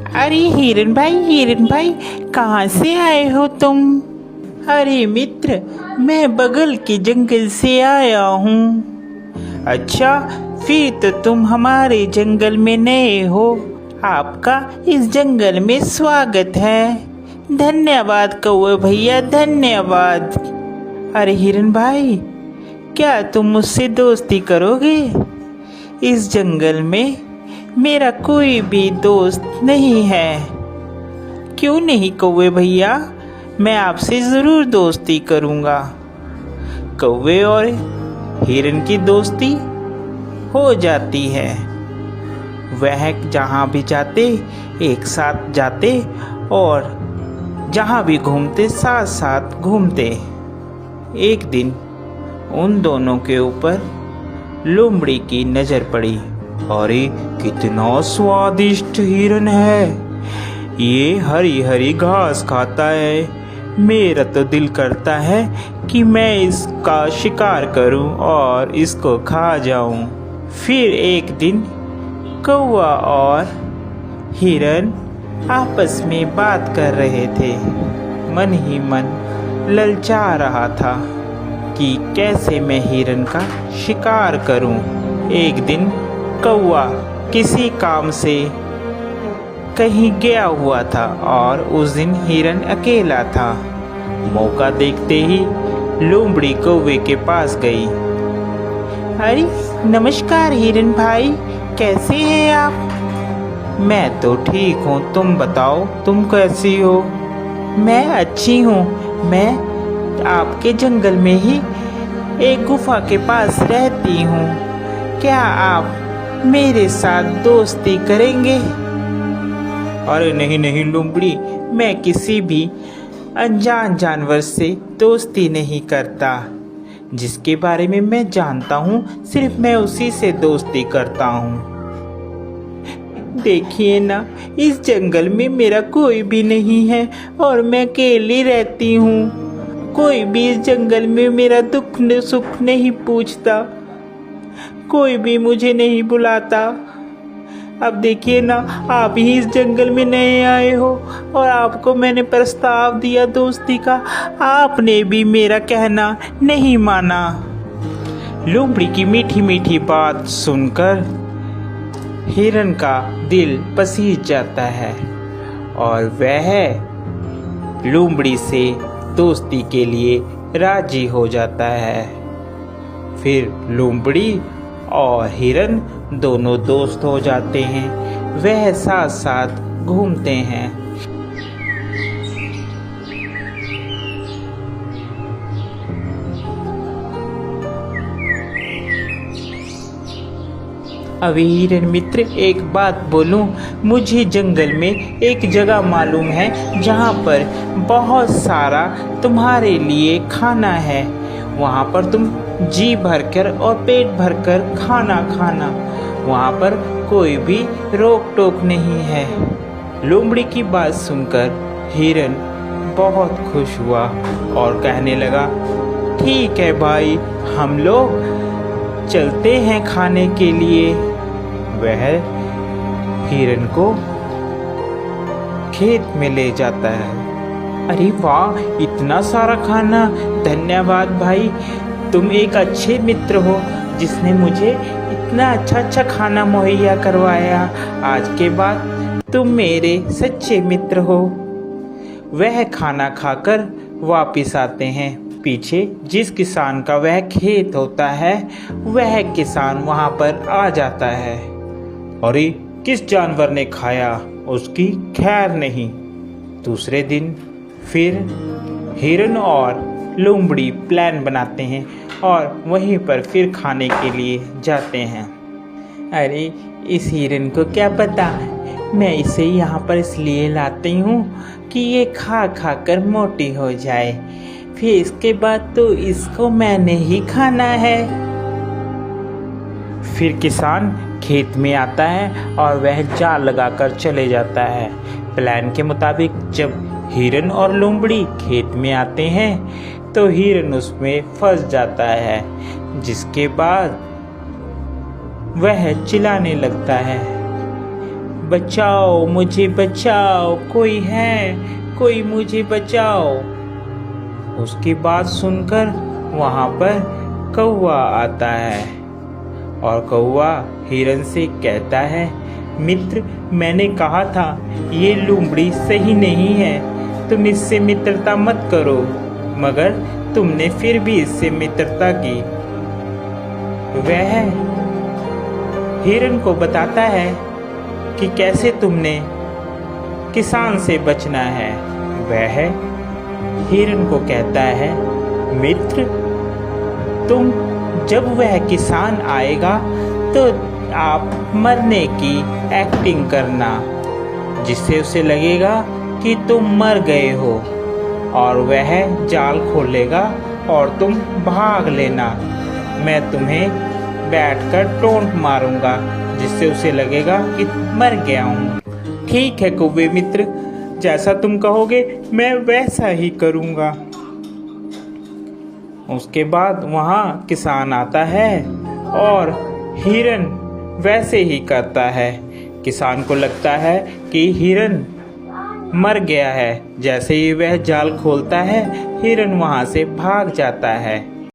अरे हिरन भाई कहाँ से आए हो तुम? अरे मित्र, मैं बगल के जंगल से आया हूँ। अच्छा, फिर तो तुम हमारे जंगल में नए हो। आपका इस जंगल में स्वागत है। धन्यवाद कौवे भैया, धन्यवाद। अरे हिरन भाई, क्या तुम मुझसे दोस्ती करोगे? इस जंगल में मेरा कोई भी दोस्त नहीं है। क्यों नहीं कौवे भैया, मैं आपसे ज़रूर दोस्ती करूँगा। कौवे और हिरन की दोस्ती हो जाती है। वह जहाँ भी जाते एक साथ जाते और जहाँ भी घूमते साथ साथ घूमते। एक दिन उन दोनों के ऊपर लोमड़ी की नज़र पड़ी। अरे कितना स्वादिष्ट हिरन है, ये हरी हरी घास खाता है। मेरा तो दिल करता है कि मैं इसका शिकार करूं और इसको खा जाऊं। फिर एक दिन कौवा और हिरन आपस में बात कर रहे थे। मन ही मन ललचा रहा था कि कैसे मैं हिरन का शिकार करूं। एक दिन कौवा किसी काम से कहीं गया हुआ था और उस दिन हिरन अकेला था। मौका देखते ही लोमड़ी कौवे के पास गई। अरे नमस्कार हिरन भाई, कैसे हैं आप? मैं तो ठीक हूँ, तुम बताओ तुम कैसी हो? मैं अच्छी हूँ। मैं आपके जंगल में ही एक गुफा के पास रहती हूँ। क्या आप मेरे साथ दोस्ती करेंगे? अरे नहीं नहीं लोमड़ी, मैं किसी भी अनजान जानवर से दोस्ती नहीं करता। जिसके बारे में मैं जानता हूँ सिर्फ मैं उसी से दोस्ती करता हूँ। देखिए ना, इस जंगल में मेरा कोई भी नहीं है और मैं अकेली रहती हूँ। कोई भी इस जंगल में मेरा दुख सुख नहीं पूछता, कोई भी मुझे नहीं बुलाता। अब देखिए ना, आप ही इस जंगल में नए आए हो और आपको मैंने प्रस्ताव दिया दोस्ती का, आपने भी मेरा कहना नहीं माना। लोमड़ी की मीठी मीठी बात सुनकर हिरन का दिल पसीज जाता है और वह लोमड़ी से दोस्ती के लिए राजी हो जाता है। फिर लोमड़ी और हिरन दोनों दोस्त हो जाते हैं। वह साथ साथ घूमते हैं। अभी हिरन मित्र, एक बात बोलूं, मुझे जंगल में एक जगह मालूम है जहां पर बहुत सारा तुम्हारे लिए खाना है। वहां पर तुम जी भरकर और पेट भरकर खाना खाना। वहां पर कोई भी रोक टोक नहीं है। लोमड़ी की बात सुनकर हिरन बहुत खुश हुआ और कहने लगा, ठीक है भाई, हम लोग चलते हैं खाने के लिए। वह हिरन को खेत में ले जाता है। अरे वाह, इतना सारा खाना! धन्यवाद भाई, तुम एक अच्छे मित्र हो जिसने मुझे इतना अच्छा खाना मुहैया करवाया। आज के बाद तुम मेरे सच्चे मित्र हो। वह खाना खाकर वापिस आते हैं। पीछे जिस किसान का वह खेत होता है, वह किसान वहां पर आ जाता है। अरे किस जानवर ने खाया, उसकी खैर नहीं। दूसरे दिन फिर हिरन और लोमड़ी प्लान बनाते हैं और वहीं पर फिर खाने के लिए जाते हैं। अरे इस हिरन को क्या पता, मैं इसे यहाँ पर इसलिए लाती हूँ कि ये खा खा कर मोटी हो जाए, फिर इसके बाद तो इसको मैंने ही खाना है। फिर किसान खेत में आता है और वह जाल लगाकर चले जाता है। प्लान के मुताबिक जब हिरन और लोमड़ी खेत में आते हैं तो हिरन उसमें फंस जाता है, जिसके बाद वह चिल्लाने लगता है, बचाओ, मुझे बचाओ, कोई है, कोई मुझे बचाओ। उसकी बात सुनकर वहाँ पर कौवा आता है और कौवा हिरन से कहता है, मित्र, मैंने कहा था ये लोमड़ी सही नहीं है, तुम इससे मित्रता मत करो, मगर तुमने फिर भी इससे मित्रता की। वह हिरन को बताता है कि कैसे तुमने किसान से बचना है। वह हिरन को कहता है, मित्र, तुम जब वह किसान आएगा तो आप मरने की एक्टिंग करना, जिससे उसे लगेगा कि तुम मर गए हो, और वह जाल खोलेगा और तुम भाग लेना। मैं तुम्हें बैठकर टोंट मारूंगा, जिससे उसे लगेगा कि मर गया हूँ। ठीक है कौवे मित्र, जैसा तुम कहोगे मैं वैसा ही करूँगा। उसके बाद वहाँ किसान आता है और हिरन वैसे ही करता है। किसान को लगता है कि हिरन मर गया है। जैसे ही वह जाल खोलता है, हिरन वहाँ से भाग जाता है।